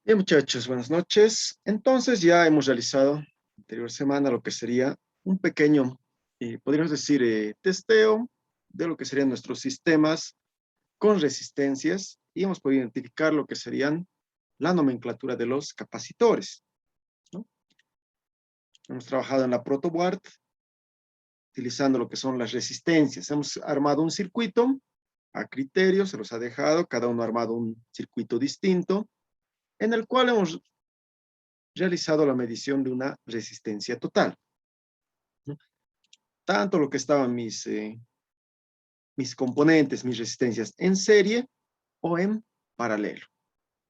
Bien, muchachos, buenas noches. Entonces ya hemos realizado la anterior semana lo que sería un pequeño, podríamos decir, testeo de lo que serían nuestros sistemas con resistencias y hemos podido identificar lo que serían la nomenclatura de los capacitores, ¿no? Hemos trabajado en la protoboard utilizando lo que son las resistencias. Hemos armado un circuito a criterio, se los ha dejado, cada uno ha armado un circuito distinto en el cual hemos realizado la medición de una resistencia total, ¿no? Tanto lo que estaban mis componentes, mis resistencias en serie o en paralelo,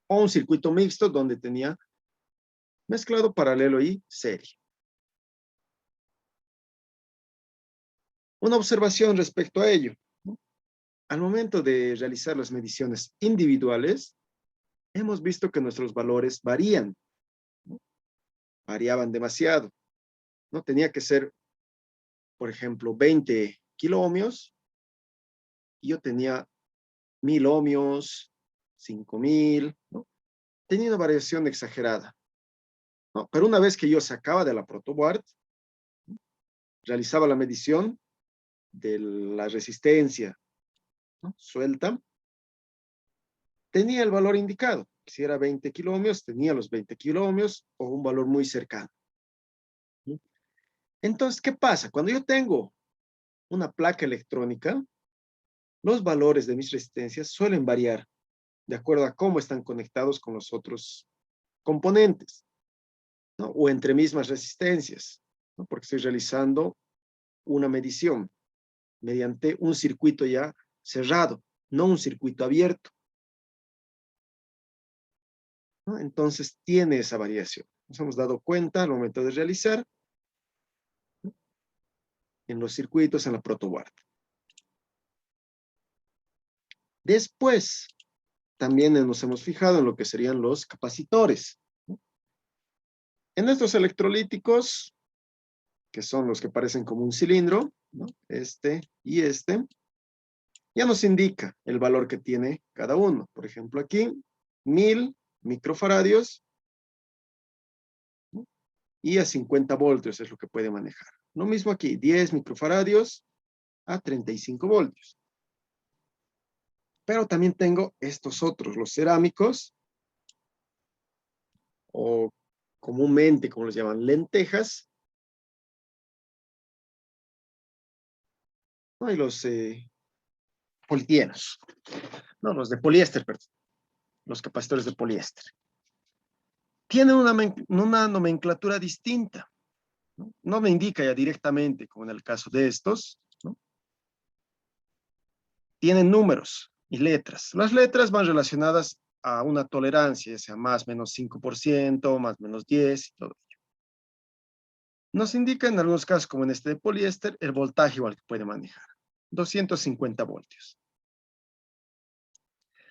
o un circuito mixto donde tenía mezclado paralelo y serie. Una observación respecto a ello, ¿no? Al momento de realizar las mediciones individuales, hemos visto que nuestros valores varían, ¿no? Variaban demasiado, ¿no? Tenía que ser, por ejemplo, 20 kiloohmios, y yo tenía 1000 ohmios, 5000, ¿no? Tenía una variación exagerada, ¿no? Pero una vez que yo sacaba de la protoboard, realizaba la medición de la resistencia, ¿no? Suelta, tenía el valor indicado. Si era 20 kiloohmios, tenía los 20 kiloohmios o un valor muy cercano, ¿no? Entonces, ¿qué pasa? Cuando yo tengo una placa electrónica, los valores de mis resistencias suelen variar de acuerdo a cómo están conectados con los otros componentes, ¿no? O entre mismas resistencias, ¿no? Porque estoy realizando una medición mediante un circuito ya cerrado, no un circuito abierto, ¿no? Entonces tiene esa variación. Nos hemos dado cuenta al momento de realizar, ¿no? En los circuitos, en la protoboard. Después, también nos hemos fijado en lo que serían los capacitores, ¿no? En estos electrolíticos, que son los que parecen como un cilindro, ¿no? Este y este, ya nos indica el valor que tiene cada uno. Por ejemplo, aquí, 1000 microfaradios, ¿no? Y a 50 voltios es lo que puede manejar. Lo mismo aquí, 10 microfaradios a 35 voltios. Pero también tengo estos otros, los cerámicos, o comúnmente, como los llaman, lentejas, ¿no? Y los polietilienos, no, los de poliéster, perdón, los capacitores de poliéster. Tienen una nomenclatura distinta, ¿no? No me indica ya directamente, como en el caso de estos, ¿no? Tienen números y letras. Las letras van relacionadas a una tolerancia, ya sea más menos 5%, más menos 10 y todo ello. Nos indica en algunos casos, como en este de poliéster, el voltaje igual que puede manejar, 250 voltios.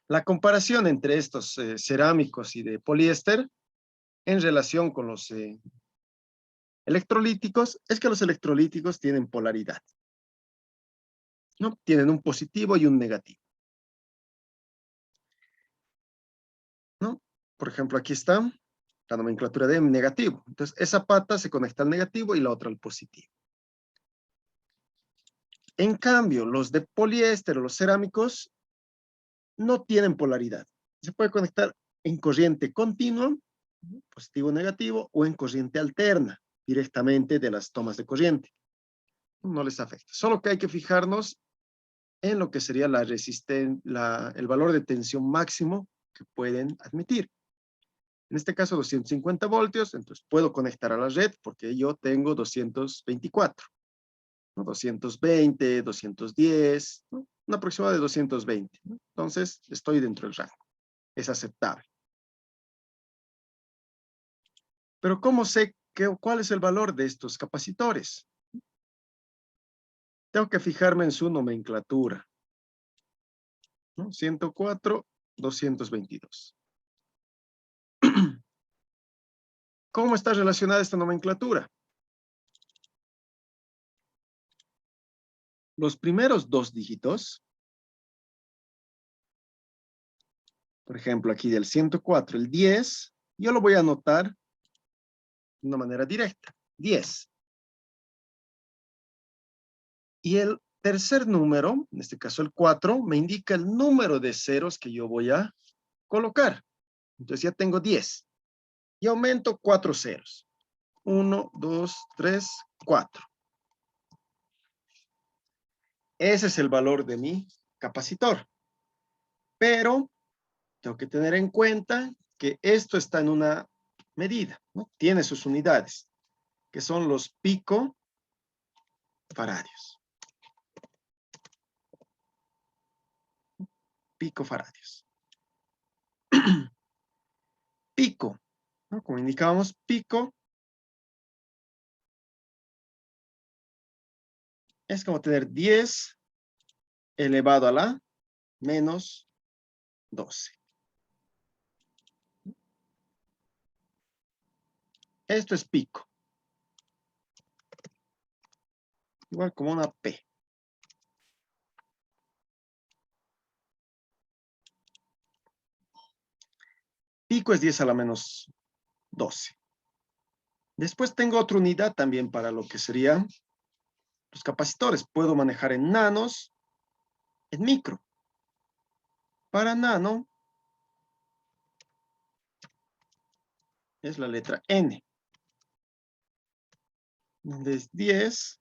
La comparación entre estos cerámicos y de poliéster en relación con los electrolíticos es que los electrolíticos tienen polaridad, ¿no? Tienen un positivo y un negativo, ¿no? Por ejemplo, aquí está la nomenclatura de negativo. Entonces, esa pata se conecta al negativo y la otra al positivo. En cambio, los de poliéster o los cerámicos no tienen polaridad. Se puede conectar en corriente continua, positivo o negativo, o en corriente alterna, directamente de las tomas de corriente. No les afecta. Solo que hay que fijarnos en lo que sería el valor de tensión máximo que pueden admitir. En este caso, 250 voltios, entonces puedo conectar a la red porque yo tengo 224, ¿no? 220, 210, ¿no? Un aproximado de 220, ¿no? Entonces, estoy dentro del rango. Es aceptable. Pero ¿cómo sé cuál es el valor de estos capacitores? Tengo que fijarme en su nomenclatura, ¿no? 104, 222. ¿Cómo está relacionada esta nomenclatura? Los primeros dos dígitos, por ejemplo, aquí del 104, el 10, Yo lo voy a anotar de una manera directa, 10. Y el tercer número, en este caso el 4, me indica el número de ceros que yo voy a colocar. Entonces ya tengo 10. Y aumento 4 ceros. 1, 2, 3, 4. Ese es el valor de mi capacitor. Pero tengo que tener en cuenta que esto está en una medida, ¿no? Tiene sus unidades, que son los picofaradios. Picofaradios. Pico, ¿no? Como indicábamos, pico es como tener 10 elevado a la menos 12. Esto es pico. Igual como una P. Pico es 10 a la menos 12. Después tengo otra unidad también para lo que serían los capacitores. Puedo manejar en nanos, en micro. Para nano es la letra N, donde es 10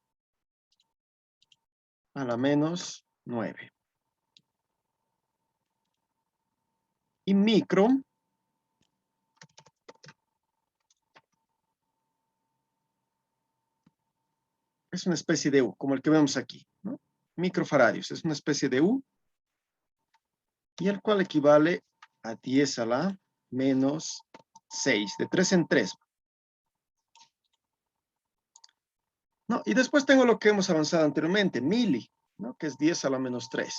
a la menos 9. Y micro es una especie de U, como el que vemos aquí, ¿no? Microfaradios es una especie de U, y el cual equivale a 10 a la menos 6, de 3 en 3. ¿No? Y después tengo lo que hemos avanzado anteriormente, mili, ¿no? Que es 10 a la menos 3,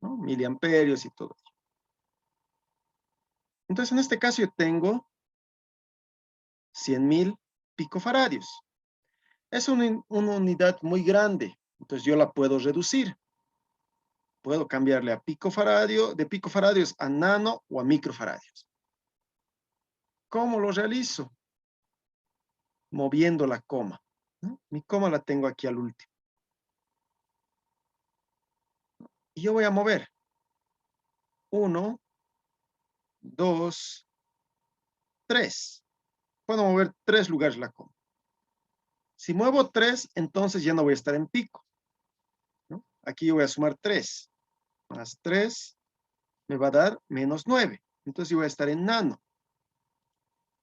¿no? Miliamperios y todo. Entonces, en este caso yo tengo 100.000 picofaradios. Es una unidad muy grande, entonces yo la puedo reducir. Puedo cambiarle a picofaradio, de picofaradios a nano o a microfaradios. ¿Cómo lo realizo? Moviendo la coma, ¿no? Mi coma la tengo aquí al último. Y yo voy a mover 1, 2, 3. Puedo mover 3 lugares la coma. Si muevo 3, entonces ya no voy a estar en pico, ¿no? Aquí yo voy a sumar 3. Más 3 me va a dar menos 9. Entonces yo voy a estar en nano.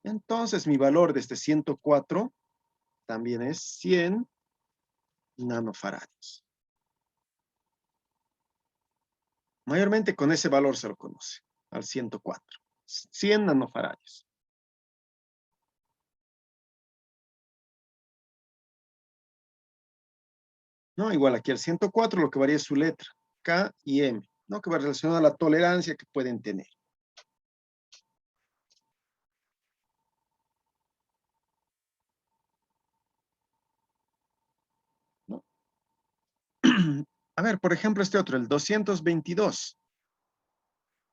Entonces mi valor de este 104 también es 100 nanofaradios. Mayormente con ese valor se lo conoce, al 104. 100 nanofaradios. ¿No? Igual aquí el 104 lo que varía es su letra, K y M, ¿no? Que va relacionado a la tolerancia que pueden tener. ¿No? A ver, por ejemplo, este otro, el 222.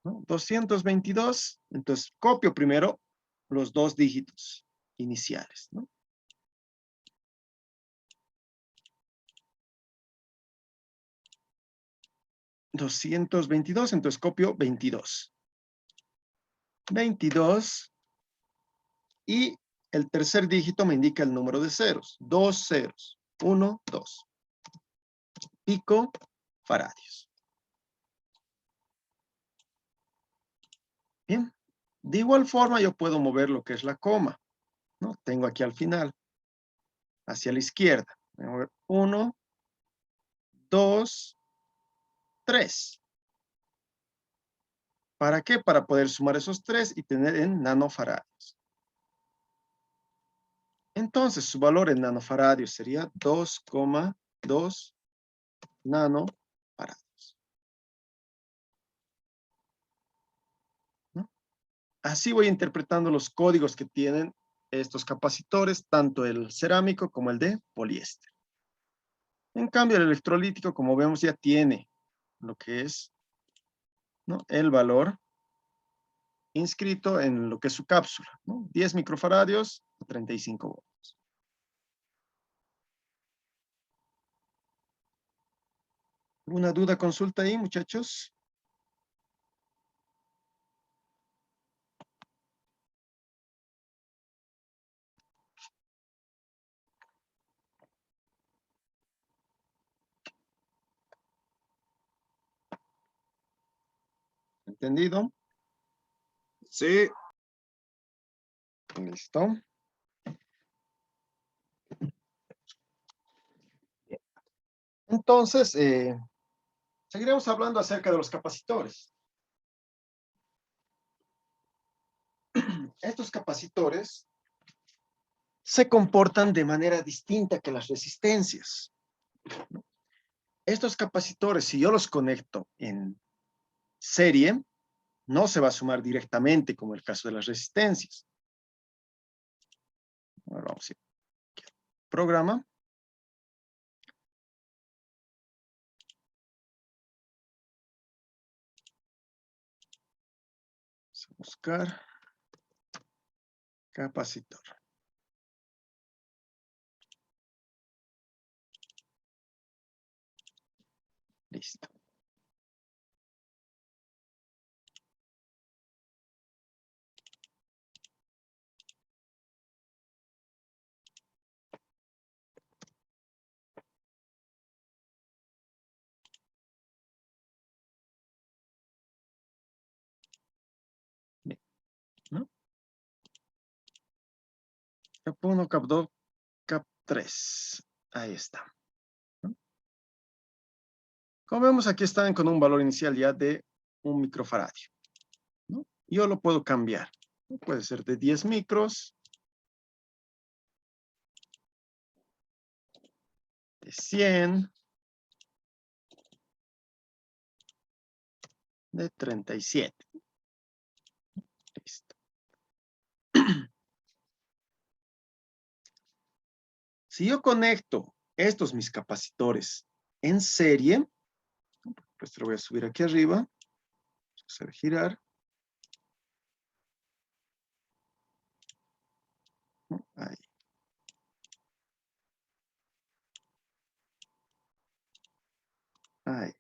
¿No? 222, entonces copio primero los 2 dígitos iniciales, ¿no? 222, entonces copio 22. 22 y el tercer dígito me indica el número de ceros. 2 ceros. 1, 2. Pico faradios. Bien. De igual forma yo puedo mover lo que es la coma, ¿no? Tengo aquí al final, hacia la izquierda. Voy a mover 1, 2, 3. ¿Para qué? Para poder sumar esos 3 y tener en nanofaradios. Entonces, su valor en nanofaradios sería 2,2 nanofaradios. ¿No? Así voy interpretando los códigos que tienen estos capacitores, tanto el cerámico como el de poliéster. En cambio, el electrolítico, como vemos, ya tiene lo que es, ¿no? El valor inscrito en lo que es su cápsula, ¿no? 10 microfaradios a 35 voltios. ¿Alguna duda, consulta ahí, muchachos? ¿Entendido? Sí. Listo. Entonces, seguiremos hablando acerca de los capacitores. Estos capacitores se comportan de manera distinta que las resistencias. Estos capacitores, si yo los conecto en serie, no se va a sumar directamente como el caso de las resistencias. Ahora vamos a ir aquí. Programa. Vamos a buscar capacitor. Listo. Bien, ¿no? Cap 1, cap 2, cap 3. Ahí está. ¿No? Como vemos, aquí están con un valor inicial ya de 1 microfaradio, ¿no? Yo lo puedo cambiar. Puede ser de 10 micros, de 100, de 37. Listo. Si yo conecto estos mis capacitores en serie, pues lo voy a subir aquí arriba, hacer girar, ¿no? Ahí. Ahí.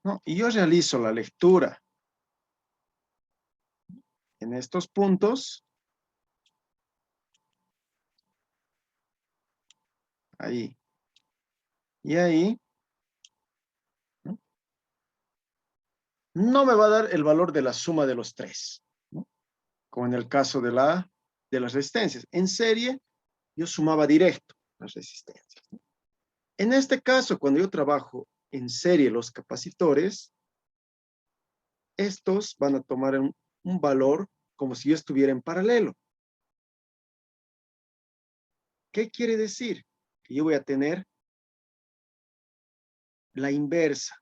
¿No? Y yo realizo la lectura en estos puntos, ahí y ahí, ¿no? No me va a dar el valor de la suma de los tres, ¿no? Como en el caso de las resistencias. En serie, yo sumaba directo las resistencias, ¿no? En este caso, cuando yo trabajo en serie los capacitores, estos van a tomar un valor como si yo estuviera en paralelo. ¿Qué quiere decir? Que yo voy a tener la inversa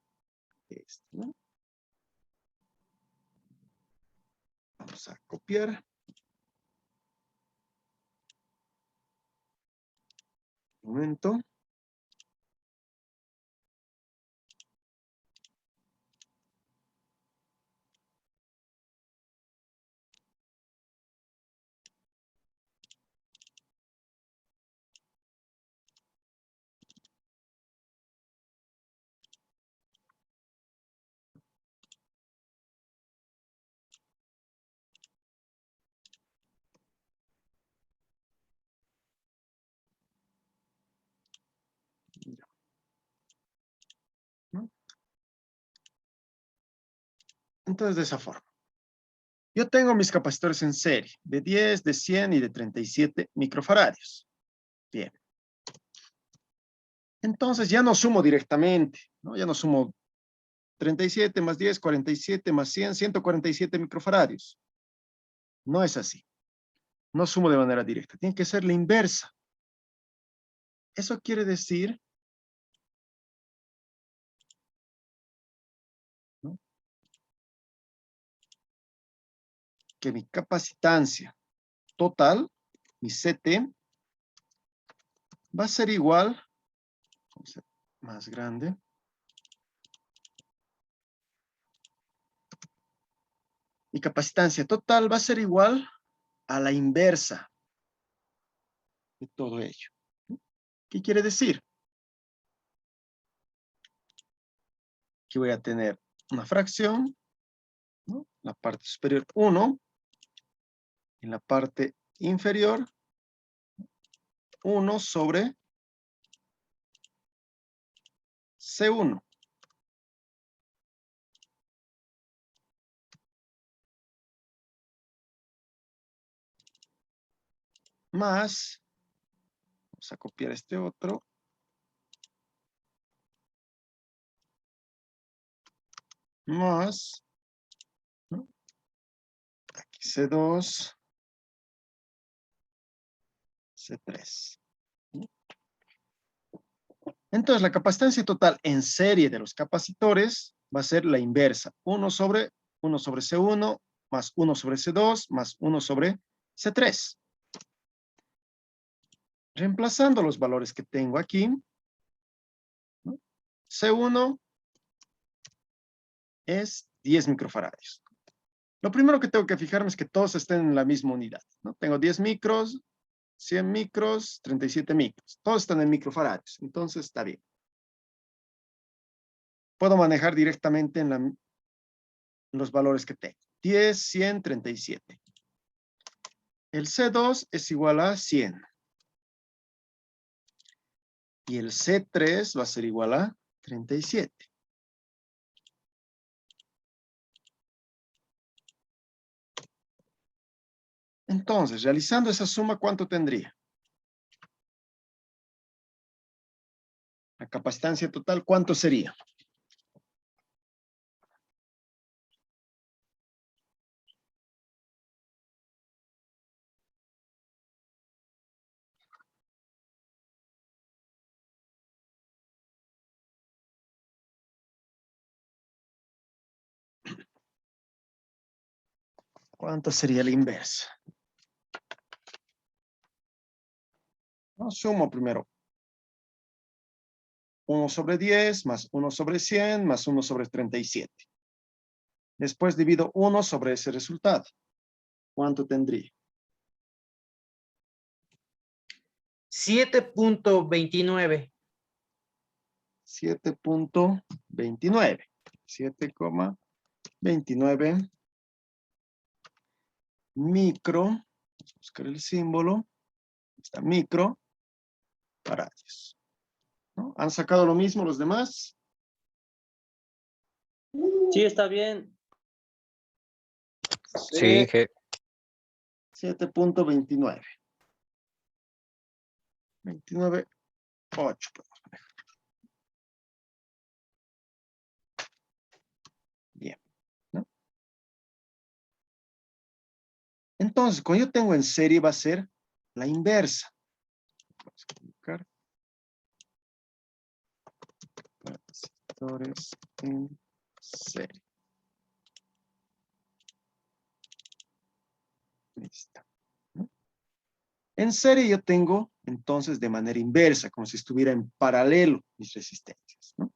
de esto, ¿no? Vamos a copiar. Un momento. ¿No? Entonces, de esa forma. Yo tengo mis capacitores en serie, de 10, de 100 y de 37 microfaradios. Bien. Entonces, ya no sumo directamente, ¿no? Ya no sumo 37 más 10, 47 más 100, 147 microfaradios. No es así. No sumo de manera directa. Tiene que ser la inversa. Eso quiere decir, ¿no?, que mi capacitancia total, mi CT, va a ser igual, vamos a hacer más grande, mi capacitancia total va a ser igual a la inversa de todo ello. ¿Qué quiere decir? Aquí voy a tener una fracción, ¿no? La parte superior 1, en la parte inferior 1 sobre C1. Más, vamos a copiar este otro, más, ¿no? Aquí C2, C3. Entonces, la capacitancia total en serie de los capacitores va a ser la inversa. 1 sobre C1 más 1 sobre C2 más 1 sobre C3. Reemplazando los valores que tengo aquí, ¿no? C1 es 10 microfaradios. Lo primero que tengo que fijarme es que todos estén en la misma unidad, ¿no? Tengo 10 micros, 100 micros, 37 micros. Todos están en microfaradios, entonces está bien. Puedo manejar directamente en los valores que tengo. 10, 100, 37. El C2 es igual a 100. Y el C3 va a ser igual a 37. Entonces, realizando esa suma, ¿cuánto tendría? La capacitancia total, ¿cuánto sería? ¿Cuánto sería la inversa? No, sumo primero. 1 sobre 10 más 1 sobre 100 más 1 sobre 37. Después divido 1 sobre ese resultado. ¿Cuánto tendría? 7.29. 7.29. 7,29 micro. Vamos a buscar el símbolo. Está micro faradios. ¿No? ¿Han sacado lo mismo los demás? Sí, está bien. Sí, 7.29. 29.8. Bien, ¿no? Entonces, cuando yo tengo en serie va a ser la inversa. Vamos a colocar capacitores en serie. Listo. ¿No? En serie yo tengo entonces de manera inversa, como si estuviera en paralelo mis resistencias, ¿no?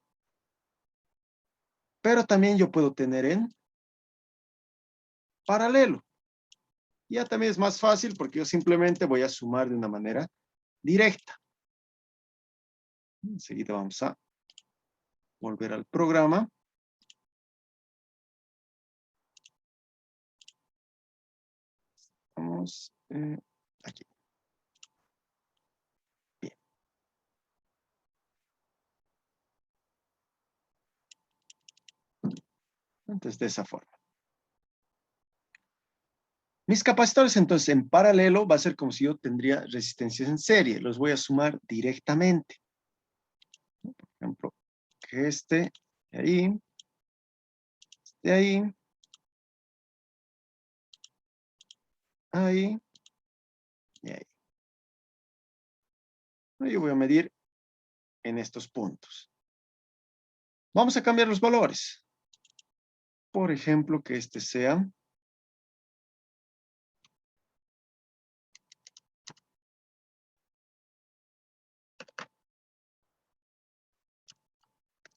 Pero también yo puedo tener en paralelo. Ya también es más fácil porque yo simplemente voy a sumar de una manera directa. Enseguida vamos a volver al programa. Vamos aquí. Bien. Entonces, de esa forma. Mis capacitores, entonces, en paralelo, va a ser como si yo tendría resistencias en serie. Los voy a sumar directamente. Por ejemplo, que este de ahí, de ahí, ahí y ahí. Yo voy a medir en estos puntos. Vamos a cambiar los valores. Por ejemplo, que este sea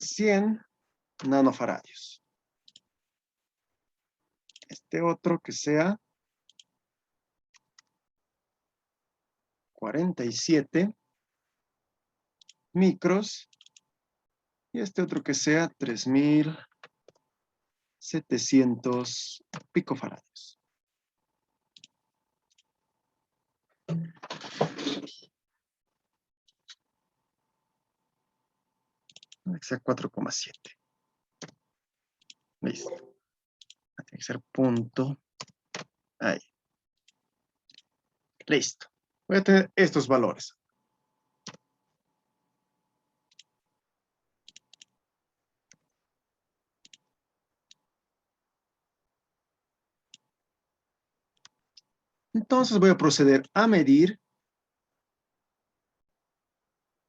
100 nanofaradios. Este otro que sea 47 micros. Y este otro que sea 3700 picofaradios. Que sea 4,7. Listo. Tiene que ser punto. Ahí. Listo. Voy a tener estos valores. Entonces voy a proceder a medir,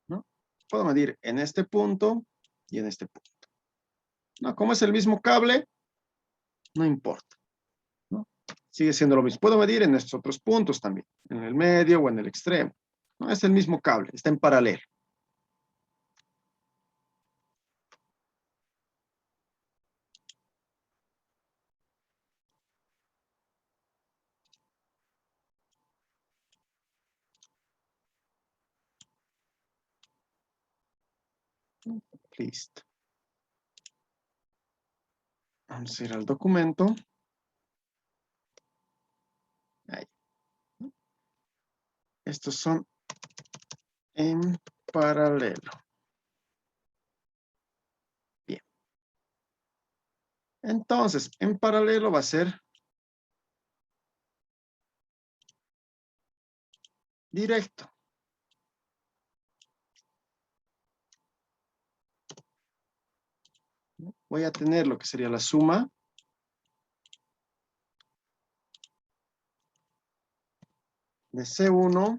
¿no? Puedo medir en este punto y en este punto. No, como es el mismo cable, no importa, ¿no? Sigue siendo lo mismo. Puedo medir en estos otros puntos también, en el medio o en el extremo. No, es el mismo cable, está en paralelo. Listo. Vamos a ir al documento. Ahí. Estos son en paralelo. Bien. Entonces, en paralelo va a ser directo. Voy a tener lo que sería la suma de C1,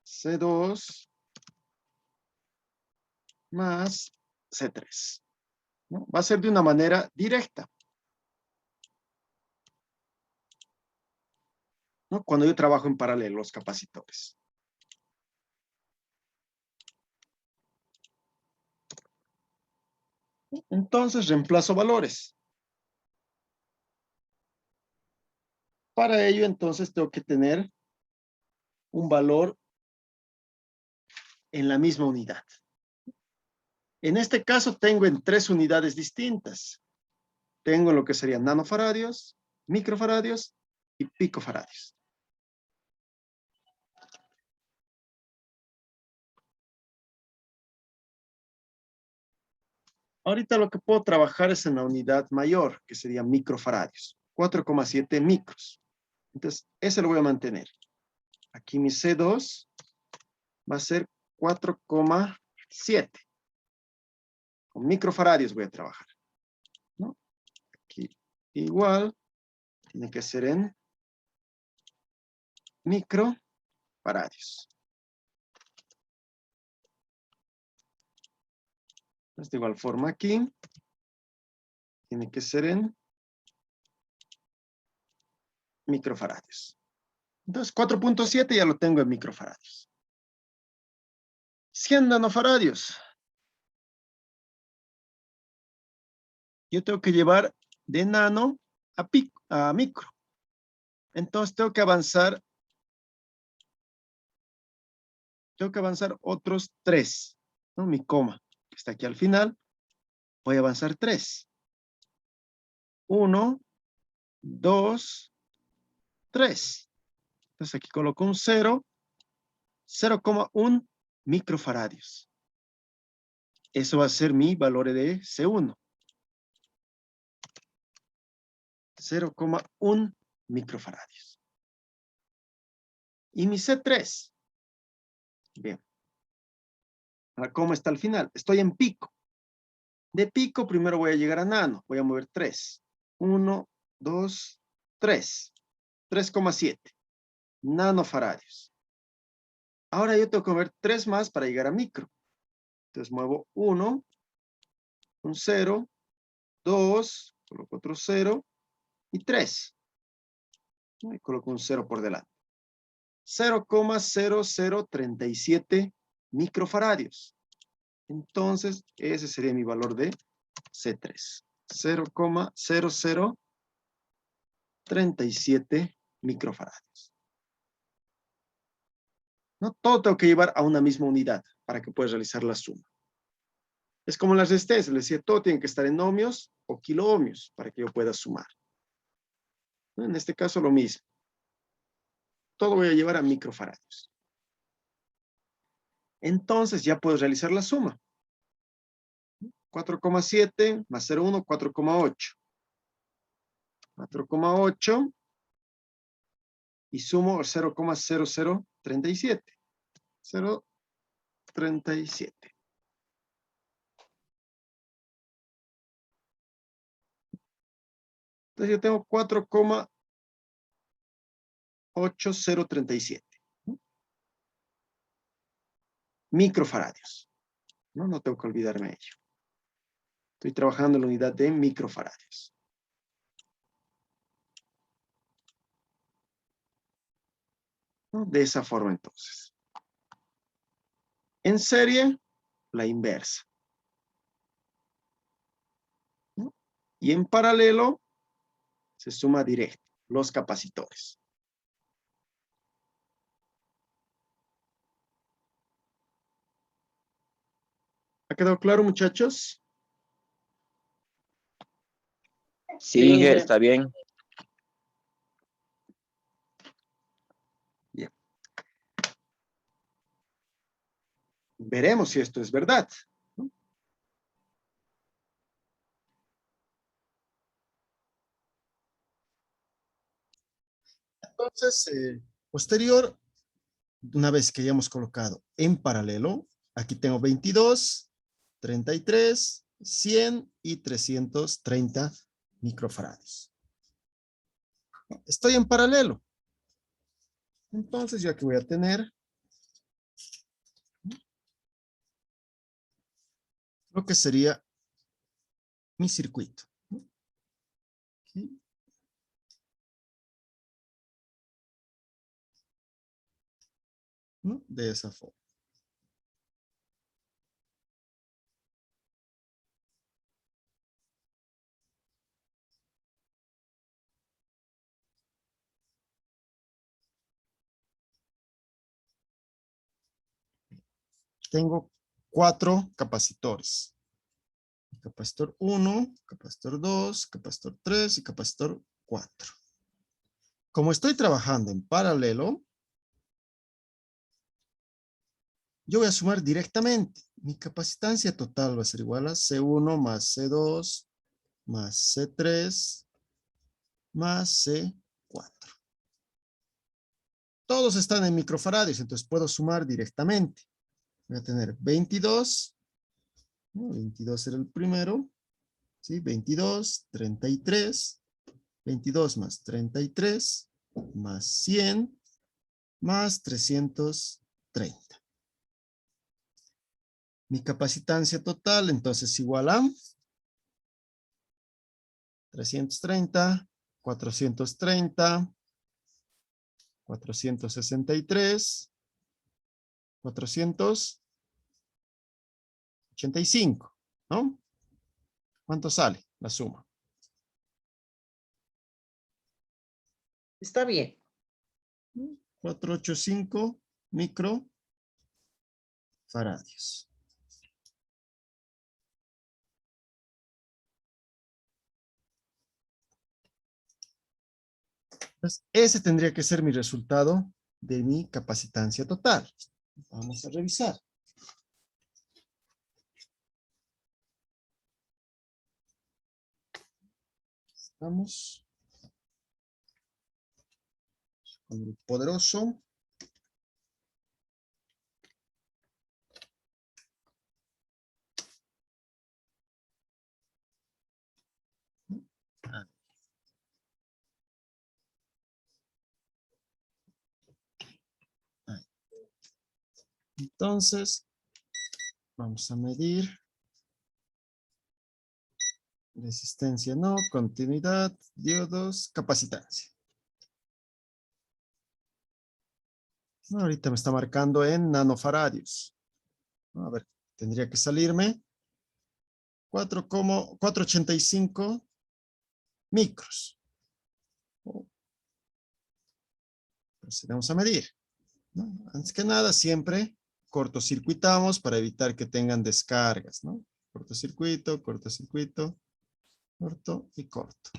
C2, más C3. ¿No? Va a ser de una manera directa, ¿no? Cuando yo trabajo en paralelo los capacitores. Entonces reemplazo valores. Para ello, entonces, tengo que tener un valor en la misma unidad. En este caso, tengo en 3 unidades distintas. Tengo lo que serían nanofaradios, microfaradios y picofaradios. Ahorita lo que puedo trabajar es en la unidad mayor, que sería microfaradios, 4,7 micros. Entonces, ese lo voy a mantener. Aquí mi C2 va a ser 4,7. Con microfaradios voy a trabajar, ¿no? Aquí igual, tiene que ser en microfaradios. Entonces, de igual forma aquí, tiene que ser en microfaradios. Entonces, 4,7 ya lo tengo en microfaradios. 100 nanofaradios. Yo tengo que llevar de nano a micro. Entonces, tengo que avanzar otros 3, ¿no? Mi coma, que está aquí al final, voy a avanzar 3. 1, 2, 3. Entonces aquí coloco un 0, 0,1 microfaradios. Eso va a ser mi valor de C1. 0,1 microfaradios. Y mi C3. Bien. Ahora, ¿cómo está al final? Estoy en pico. De pico primero voy a llegar a nano. Voy a mover 3. 1, 2, 3. 3,7 nanofaradios. Ahora yo tengo que mover 3 más para llegar a micro. Entonces muevo 1, un 0, 2, coloco otro 0 y 3. Y coloco un 0 por delante. 0,0037 microfaradios. Entonces, ese sería mi valor de C3. 0,0037 microfaradios. ¿No? Todo tengo que llevar a una misma unidad para que puedas realizar la suma. Es como las resistencias, les decía, todo tiene que estar en ohmios o kiloohmios para que yo pueda sumar. ¿No? En este caso lo mismo. Todo voy a llevar a microfaradios. Entonces ya puedo realizar la suma. 4,7 más 0,1, 4,8. 4,8 y sumo 0,0037. 0,37. Entonces yo tengo 4,8037 microfaradios. No tengo que olvidarme de ello. Estoy trabajando en la unidad de microfaradios. ¿No? De esa forma entonces. En serie, la inversa. ¿No? Y en paralelo, se suma directo, los capacitores. ¿Ha quedado claro, muchachos? Sí, Inge, está bien. Bien. Veremos si esto es verdad. ¿No? Entonces, posterior, una vez que ya hemos colocado en paralelo, aquí tengo 22, 33, 100 y 330 microfaradios. Estoy en paralelo. Entonces, yo aquí voy a tener lo que sería mi circuito. Aquí. ¿No? De esa forma. Tengo 4 capacitores. Capacitor 1, capacitor 2, capacitor 3 y capacitor 4. Como estoy trabajando en paralelo, yo voy a sumar directamente. Mi capacitancia total va a ser igual a C1 más C2 más C3 más C4. Todos están en microfaradios, entonces puedo sumar directamente. Voy a tener 22, ¿no? 22 era el primero, ¿sí? 22, 33, 22 más 33, más 100, más 330. Mi capacitancia total, entonces, igual a 330, 430, 463, 485, ¿no? ¿Cuánto sale la suma? Está bien. 485 microfaradios. Entonces, ese tendría que ser mi resultado de mi capacitancia total. Vamos a revisar. Estamos con el poderoso. Entonces, vamos a medir resistencia no, continuidad, diodos, capacitancia. Ahorita me está marcando en nanofaradios. A ver, tendría que salirme 4,485 micros. Procedemos a medir, ¿no? Antes que nada, siempre cortocircuitamos para evitar que tengan descargas, ¿no? Cortocircuito, cortocircuito, corto y corto,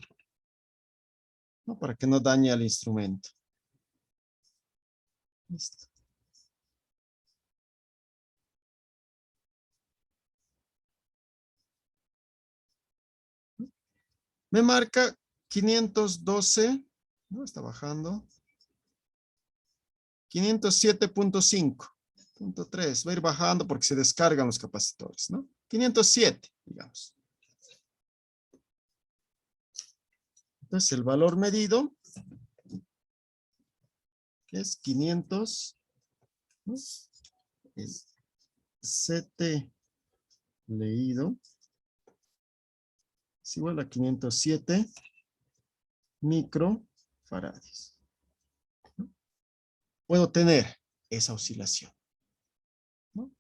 ¿no? Para que no dañe al instrumento. Listo. Me marca 512, ¿no? Está bajando. 507.5.3, va a ir bajando porque se descargan los capacitores, ¿no? 507, digamos. Entonces el valor medido es 500, ¿no? El CT leído es igual a 507 microfaradios. Puedo tener esa oscilación, ¿no?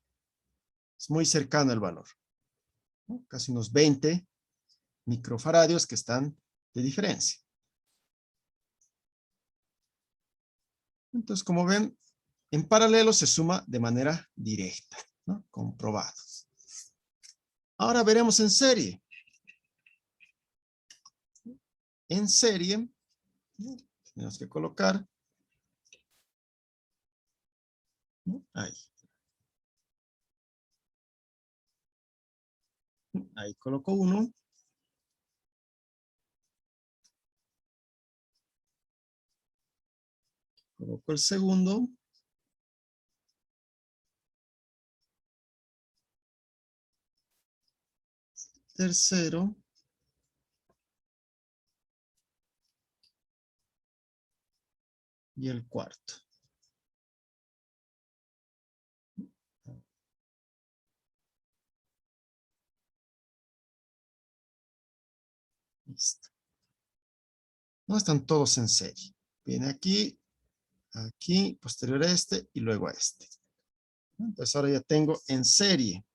Es muy cercano el valor, ¿no? Casi unos 20 microfaradios que están de diferencia. Entonces, como ven, en paralelo se suma de manera directa, ¿no? Comprobado. Ahora veremos en serie. En serie, ¿no? Tenemos que colocar, ¿no? Ahí. Ahí coloco uno. Coloco el segundo. Tercero. Y el cuarto. Listo. No están todos en serie. Viene aquí, aquí, posterior a este y luego a este. Entonces ahora ya tengo en serie.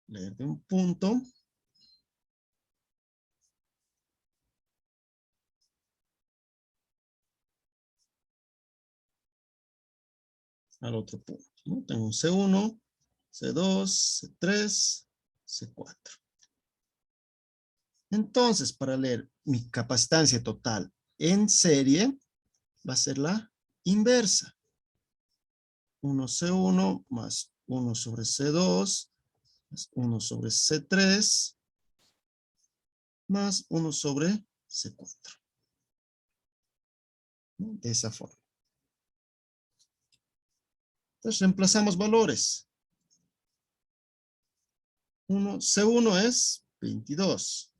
Leer de un punto. Al otro punto, ¿no? Tengo un C1, C2, C3, C4. Entonces, para leer mi capacitancia total en serie, va a ser la inversa. 1C1 más 1 sobre C2, más 1 sobre C3, más 1 sobre C4. ¿No? De esa forma. Entonces, reemplazamos valores. C1 es 22,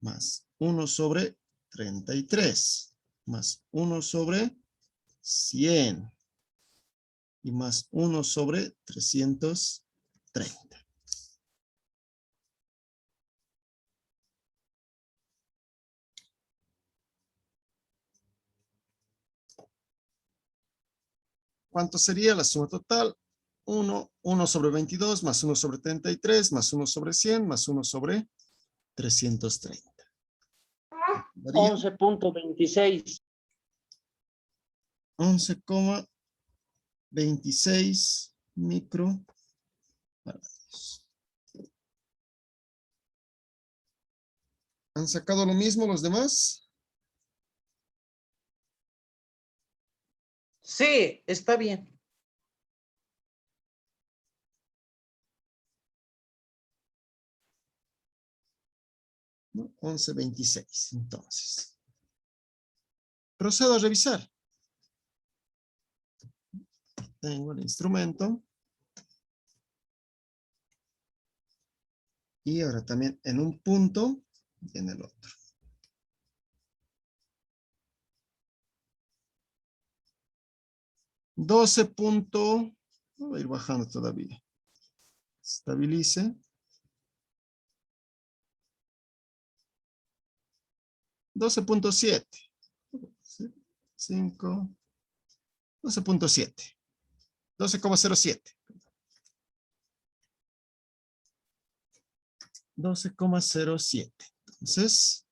más 1 sobre 33, más 1 sobre 100, y más 1 sobre 330. ¿Cuánto sería la suma total? 1 sobre 22, más 1 sobre 33, más 1 sobre 100, más 1 sobre 330. 11.26. 11,26 microfaradios. ¿Han sacado lo mismo los demás? Sí, está bien. ¿No? 11,26, entonces. Procedo a revisar. Tengo el instrumento. Y ahora también en un punto y en el otro. Voy a ir bajando todavía. Estabilice. 12.7. 5. 12.7. 12,07. 12,07. Entonces,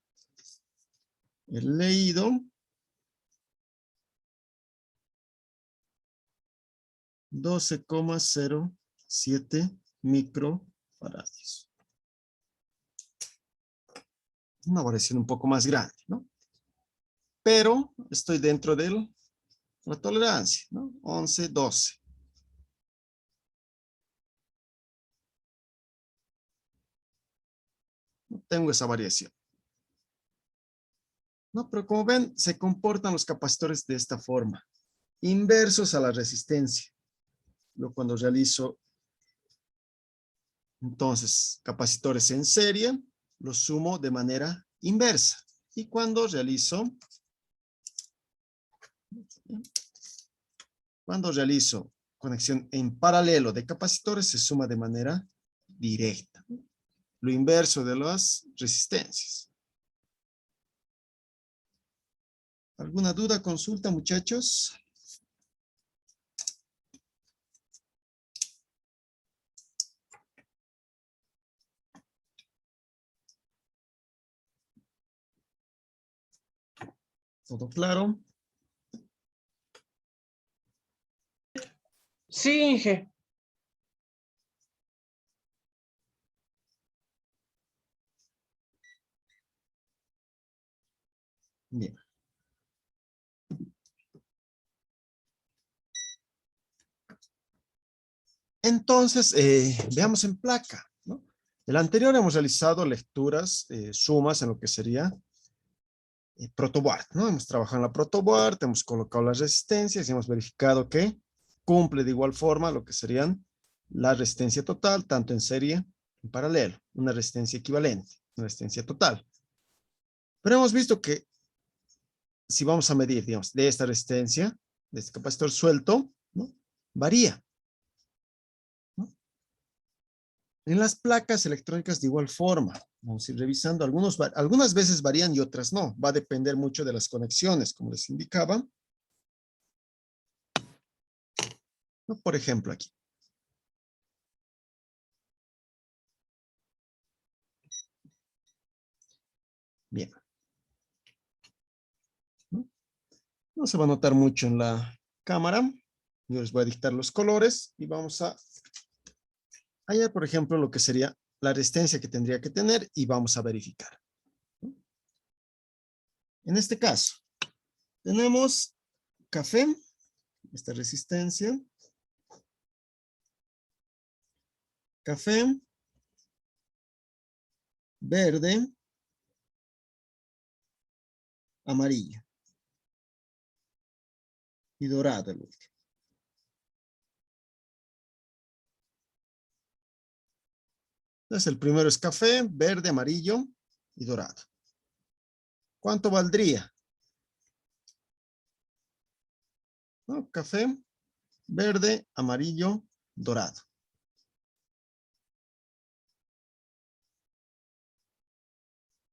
el leído 12,07 microfaradios. Una variación un poco más grande, ¿no? Pero estoy dentro de la tolerancia, ¿no? 11, 12. No tengo esa variación. No, pero como ven, se comportan los capacitores de esta forma, inversos a la resistencia. Yo cuando realizo, entonces, capacitores en serie, los sumo de manera inversa. Y cuando realizo conexión en paralelo de capacitores, se suma de manera directa. Lo inverso de las resistencias. ¿Alguna duda, consulta, muchachos? ¿Todo claro? Sí, Inge. Bien. Entonces, veamos en placa, ¿no? El anterior hemos realizado lecturas, sumas en lo que sería protoboard, ¿no? Hemos trabajado en la protoboard, hemos colocado las resistencias y hemos verificado que cumple de igual forma lo que serían la resistencia total, tanto en serie en paralelo, una resistencia equivalente, una resistencia total. Pero hemos visto que si vamos a medir, digamos, de esta resistencia, de este capacitor suelto, ¿no? Varía, ¿no? En las placas electrónicas de igual forma, vamos a ir revisando, algunas veces varían y otras no, va a depender mucho de las conexiones, como les indicaba. ¿No? Por ejemplo, aquí. Bien. ¿No? No se va a notar mucho en la cámara. Yo les voy a dictar los colores y vamos a hallar, por ejemplo, lo que sería la resistencia que tendría que tener y vamos a verificar. En este caso, tenemos café, esta resistencia, café, verde, amarillo y dorado el último. Entonces el primero es café, verde, amarillo y dorado. ¿Cuánto valdría? ¿No? Café, verde, amarillo, dorado.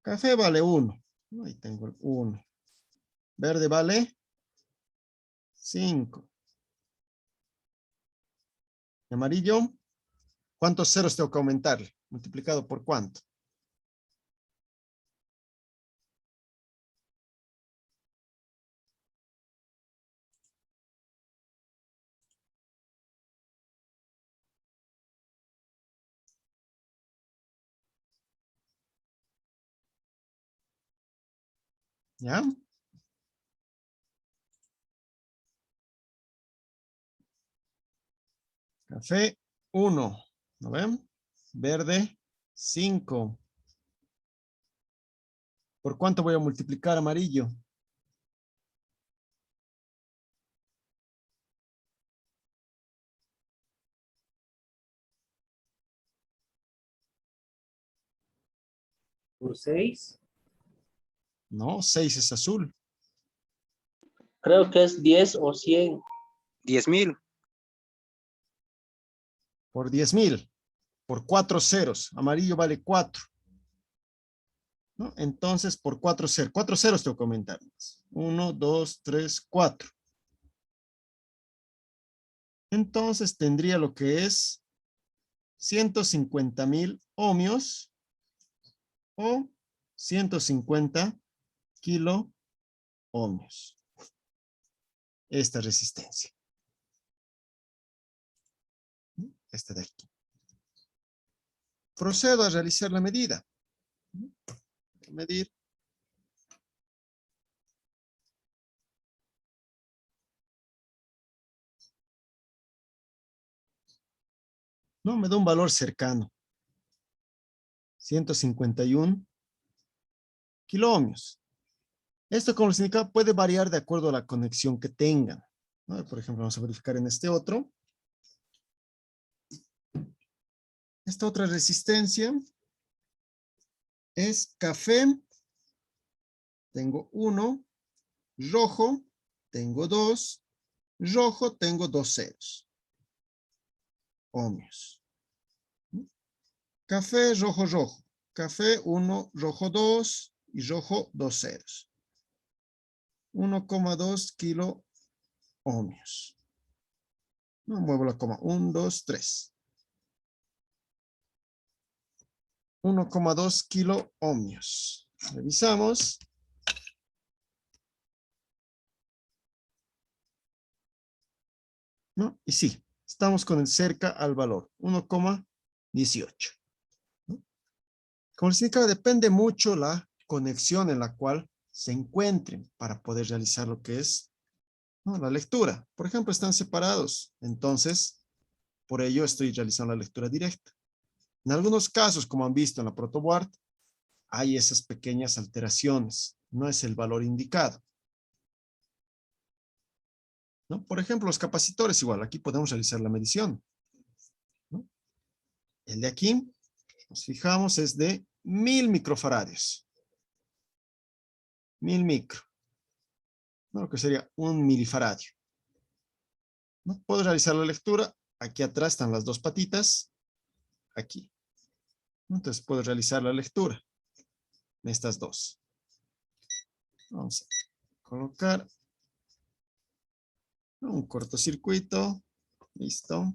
Café vale 1. Ahí tengo el 1. Verde vale 5. Amarillo, ¿cuántos ceros tengo que aumentarle? Multiplicado por cuánto. ¿Ya? Café 1. ¿No ven? Verde 5. ¿Por cuánto voy a multiplicar amarillo? Por 6. No, 6 es azul. Creo que es 10 o 100. 10,000. Por 10,000. Por 4 ceros. Amarillo vale 4. ¿No? Entonces, por 4 ceros. 4 ceros tengo que aumentar. 1, 2, 3, 4. Entonces tendría lo que es 150,000 ohmios o 150 kilo ohmios. Esta resistencia. Esta de aquí. Procedo a realizar la medida. Medir. No, me da un valor cercano. 151 kilo ohmios. Esto, como les indicaba, puede variar de acuerdo a la conexión que tengan, ¿no? Por ejemplo, vamos a verificar en este otro. Esta otra resistencia es café. Tengo 1. Rojo. Tengo 2. Rojo. Tengo 2 ceros. Ohmios. Café, rojo, rojo. Café 1, rojo 2 y rojo 2 ceros. 1,2 kilo ohmios. No muevo la coma. 1, 2, 3. 1,2 kilo ohmios. Revisamos. ¿No? Y sí, estamos con el cerca al valor. 1,18. ¿No? Como les indicaba, depende mucho la conexión en la cual se encuentren para poder realizar lo que es, ¿no?, la lectura. Por ejemplo, están separados. Entonces, por ello estoy realizando la lectura directa. En algunos casos, como han visto en la protoboard, hay esas pequeñas alteraciones. No es el valor indicado, ¿no? Por ejemplo, los capacitores igual. Aquí podemos realizar la medición, ¿no? El de aquí, nos fijamos, es de 1000 microfaradios. 1000 micro. ¿No? Lo que sería 1 milifaradio. ¿No? Puedo realizar la lectura. Aquí atrás están las dos patitas. Aquí. Entonces puedo realizar la lectura de estas dos. Vamos a colocar un cortocircuito. Listo.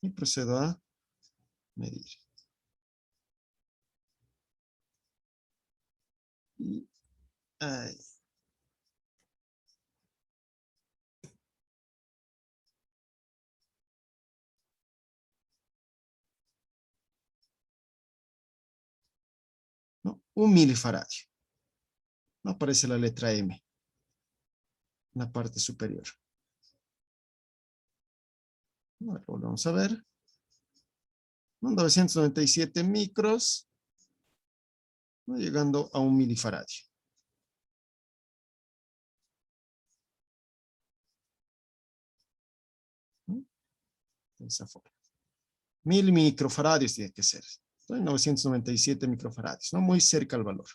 Y procedo a medir. Y ahí. ¿No? 1 milifaradio. No aparece la letra M en la parte superior. Lo volvemos a ver. 997 micros, ¿no?, llegando a 1 milifaradio. ¿No? De esa forma. 1000 microfaradios tiene que ser. 997 microfaradios, ¿no? Muy cerca al valor.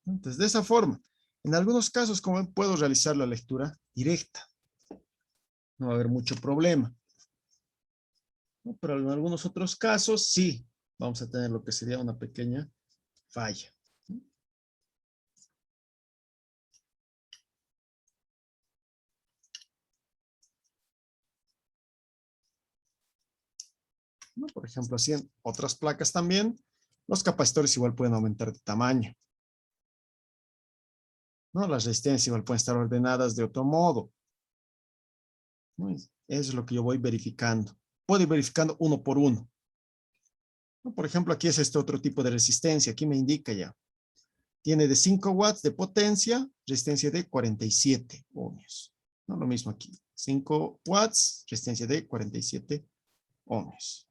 Entonces, de esa forma, en algunos casos, como puedo realizar la lectura directa, no va a haber mucho problema, ¿no? Pero en algunos otros casos, sí, vamos a tener lo que sería una pequeña falla. ¿No? Por ejemplo, así en otras placas también, los capacitores igual pueden aumentar de tamaño, ¿no? Las resistencias igual pueden estar ordenadas de otro modo, ¿no? Eso es lo que yo voy verificando. Puedo ir verificando uno por uno, ¿no? Por ejemplo, aquí es este otro tipo de resistencia. Aquí me indica ya. Tiene de 5 watts de potencia, resistencia de 47 ohmios. ¿No? Lo mismo aquí. 5 watts, resistencia de 47 ohmios.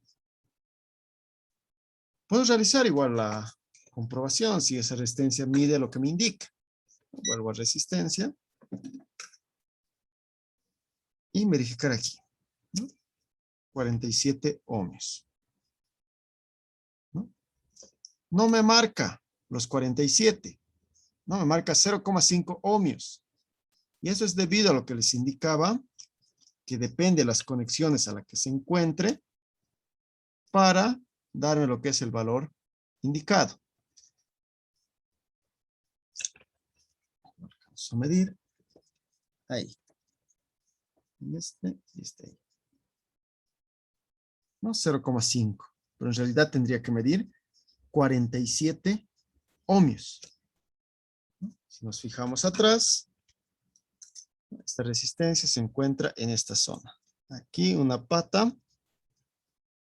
Puedo realizar igual la comprobación si esa resistencia mide lo que me indica. Vuelvo a resistencia. Y verificar aquí, ¿no? 47 ohmios. ¿No? No me marca los 47. No, me marca 0,5 ohmios. Y eso es debido a lo que les indicaba, que depende de las conexiones a las que se encuentre para darme lo que es el valor indicado. Vamos a medir. Ahí. Y este ahí. ¿No? 0,5. pero en realidad tendría que medir 47 ohmios. Si nos fijamos atrás, esta resistencia se encuentra en esta zona. Aquí una pata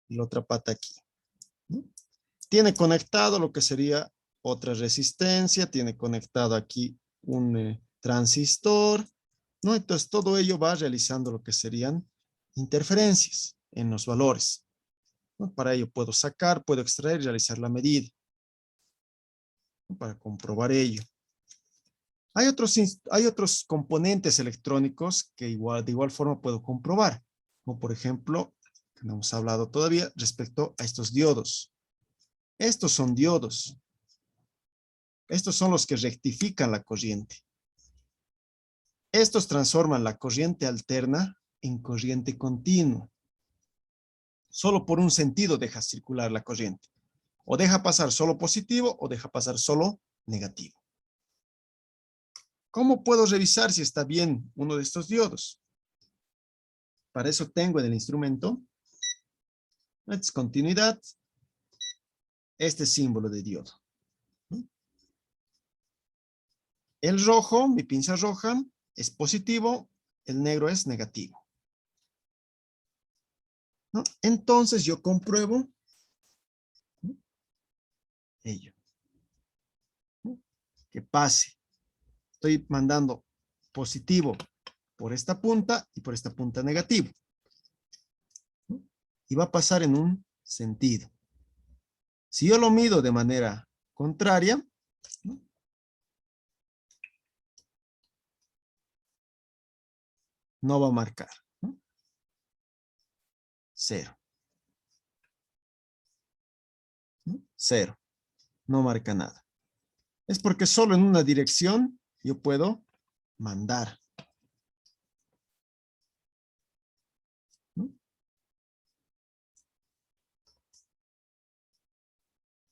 y la otra pata aquí. Tiene conectado lo que sería otra resistencia, tiene conectado aquí un transistor, ¿no? Entonces todo ello va realizando lo que serían interferencias en los valores, ¿no? Para ello puedo sacar, puedo extraer y realizar la medida, ¿no? Para comprobar ello. Hay otros componentes electrónicos que de igual forma puedo comprobar, como por ejemplo, que no hemos hablado todavía, respecto a estos diodos. Estos son diodos. Estos son los que rectifican la corriente. Estos transforman la corriente alterna en corriente continua. Solo por un sentido deja circular la corriente. O deja pasar solo positivo o deja pasar solo negativo. ¿Cómo puedo revisar si está bien uno de estos diodos? Para eso tengo en el instrumento, continuidad, este símbolo de diodo. El rojo, mi pinza roja, es positivo, el negro es negativo, ¿no? Entonces yo compruebo, ¿no?, ello, ¿no?, que pase. Estoy mandando positivo por esta punta y por esta punta negativo, ¿no?, y va a pasar en un sentido. Si yo lo mido de manera contraria, ¿no?, no va a marcar, ¿no? Cero. ¿No? Cero. No marca nada. Es porque solo en una dirección yo puedo mandar, ¿no?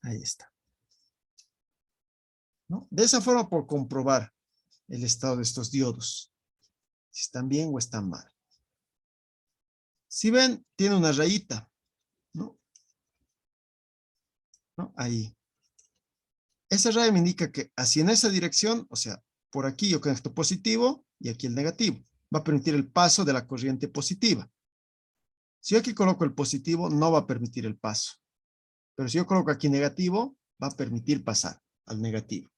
Ahí está, ¿no? De esa forma por comprobar el estado de estos diodos, si están bien o están mal. Si ven, tiene una rayita, ¿no? ¿No? Ahí. Esa raya me indica que así en esa dirección, o sea, por aquí yo conecto positivo y aquí el negativo. Va a permitir el paso de la corriente positiva. Si yo aquí coloco el positivo, no va a permitir el paso. Pero si yo coloco aquí negativo, va a permitir pasar al negativo.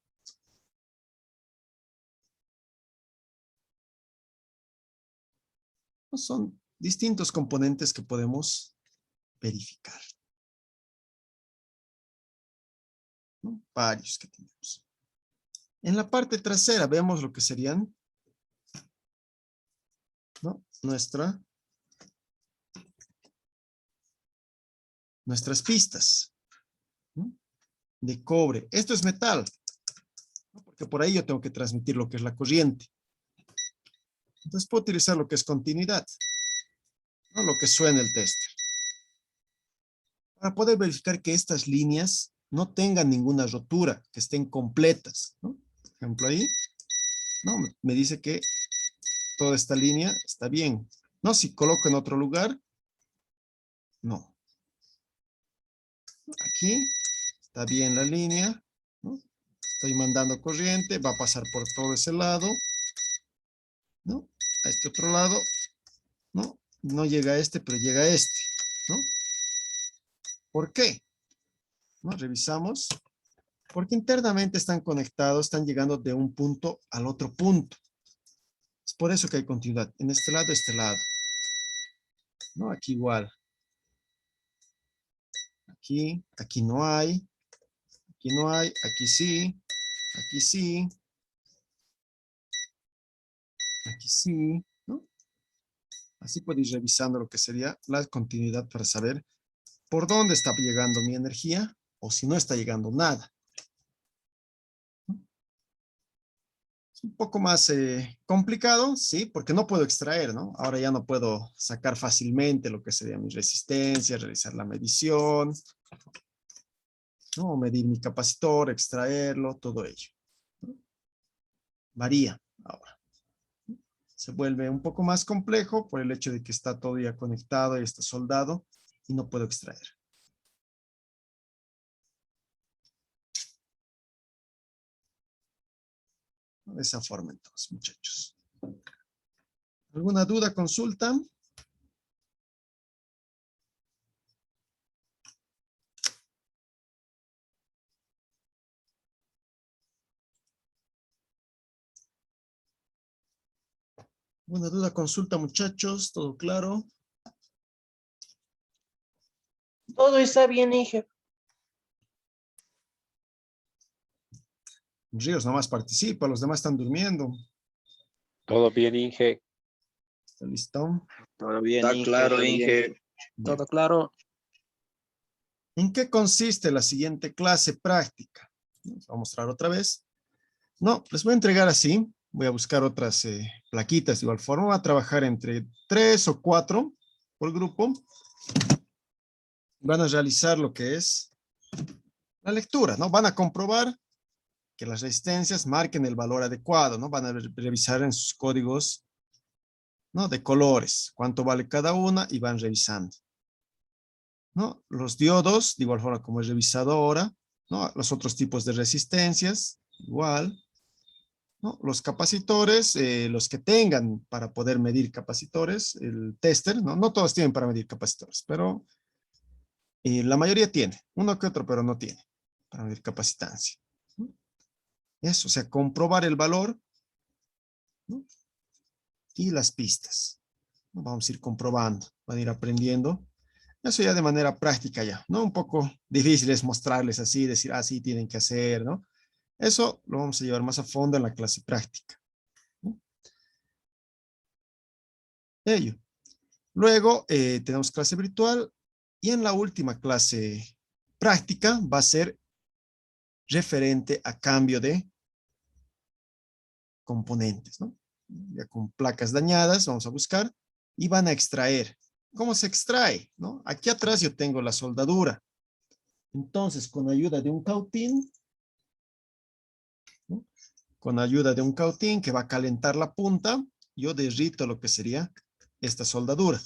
Son distintos componentes que podemos verificar, ¿no? Varios que tenemos. En la parte trasera vemos lo que serían, ¿no?, nuestras pistas, ¿no?, de cobre. Esto es metal, ¿no?, porque por ahí yo tengo que transmitir lo que es la corriente. Entonces puedo utilizar lo que es continuidad, ¿no?, lo que suena el tester, para poder verificar que estas líneas no tengan ninguna rotura, que estén completas, ¿no? Por ejemplo ahí, ¿no?, me dice que toda esta línea está bien. No, si coloco en otro lugar, no. Aquí está bien la línea, ¿no? Estoy mandando corriente, va a pasar por todo ese lado, ¿no? A este otro lado, ¿no? No llega a este, pero llega a este, ¿no? ¿Por qué? ¿No? Revisamos. Porque internamente están conectados, están llegando de un punto al otro punto. Es por eso que hay continuidad. En este lado, ¿no? Aquí igual. Aquí no hay. Aquí no hay, aquí sí. Aquí sí. Aquí sí, ¿no? Así puedo ir revisando lo que sería la continuidad para saber por dónde está llegando mi energía o si no está llegando nada. Es un poco más complicado, sí, porque no puedo extraer, ¿no? Ahora ya no puedo sacar fácilmente lo que sería mi resistencia, realizar la medición, ¿no? Medir mi capacitor, extraerlo, todo ello, ¿no? Varía ahora. Se vuelve un poco más complejo por el hecho de que está todo ya conectado y está soldado y no puedo extraer. De esa forma entonces, muchachos. ¿Alguna duda, consulta? ¿Alguna duda, consulta, muchachos? ¿Todo claro? Todo está bien, Inge. Ríos nomás participa, los demás están durmiendo. Todo bien, Inge. ¿Está listo? Todo bien, Está Inge. claro, Todo bien. Inge. Bien. Todo claro. ¿En qué consiste la siguiente clase práctica? Les voy a mostrar otra vez. No, les voy a entregar así. Voy a buscar otras plaquitas de igual forma. Voy a trabajar entre 3 o 4 por grupo. Van a realizar lo que es la lectura, ¿no? Van a comprobar que las resistencias marquen el valor adecuado, ¿no? Van a revisar en sus códigos, ¿no? De colores, cuánto vale cada una y van revisando, ¿no? Los diodos, de igual forma como he revisado ahora, ¿no? Los otros tipos de resistencias, igual, ¿no? Los capacitores, los que tengan para poder medir capacitores, el tester, ¿no? No todos tienen para medir capacitores, pero la mayoría tiene, uno que otro, pero no tiene para medir capacitancia. ¿No? Eso, o sea, comprobar el valor, ¿no? Y las pistas. ¿No? Vamos a ir comprobando, van a ir aprendiendo. Eso ya de manera práctica ya, ¿no? Un poco difícil es mostrarles así, decir, así tienen que hacer, ¿no? Eso lo vamos a llevar más a fondo en la clase práctica, ¿no? Ello. Luego tenemos clase virtual y en la última clase práctica va a ser referente a cambio de componentes, ¿no? Ya con placas dañadas vamos a buscar y van a extraer. ¿Cómo se extrae? ¿No? Aquí atrás yo tengo la soldadura. Entonces, con ayuda de un cautín, ¿no? Con ayuda de un cautín que va a calentar la punta, yo derrito lo que sería esta soldadura.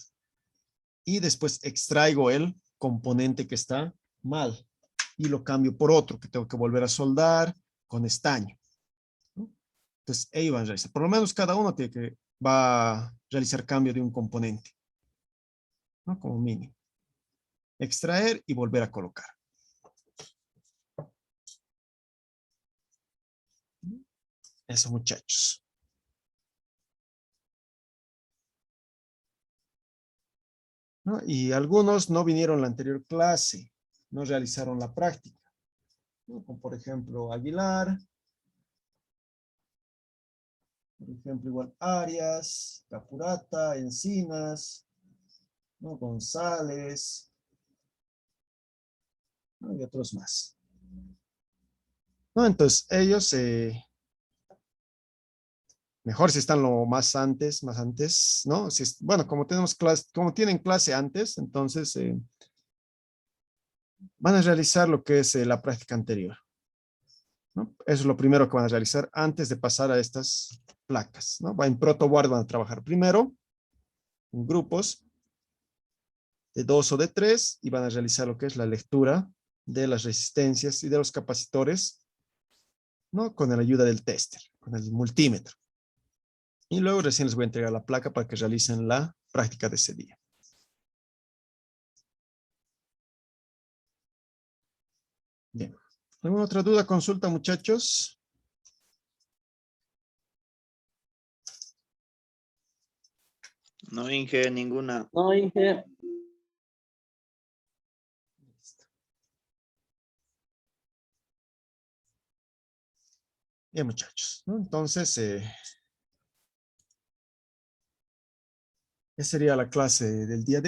Y después extraigo el componente que está mal y lo cambio por otro que tengo que volver a soldar con estaño, ¿no? Entonces, ellos van a realizar. Por lo menos cada uno va a realizar cambio de un componente, ¿no? Como mínimo. Extraer y volver a colocar. Eso, muchachos. ¿No? Y algunos no vinieron a la anterior clase, no realizaron la práctica, ¿no? Como por ejemplo Aguilar, por ejemplo igual Arias, Capurata, Encinas, ¿no? González, ¿no? Y otros más, ¿no? Entonces ellos, mejor si están lo más antes, ¿no? Si bueno, como tenemos clase, como tienen clase antes, entonces van a realizar lo que es la práctica anterior, ¿no? Eso es lo primero que van a realizar antes de pasar a estas placas, ¿no? En protoboard van a trabajar primero en grupos de 2 o de 3 y van a realizar lo que es la lectura de las resistencias y de los capacitores, ¿no? Con la ayuda del tester, con el multímetro. Y luego recién les voy a entregar la placa para que realicen la práctica de ese día. Bien. ¿Alguna otra duda, consulta, muchachos? No, Inge, ninguna. No, Inge. Bien, muchachos, ¿no? Entonces, esa sería la clase del día de hoy.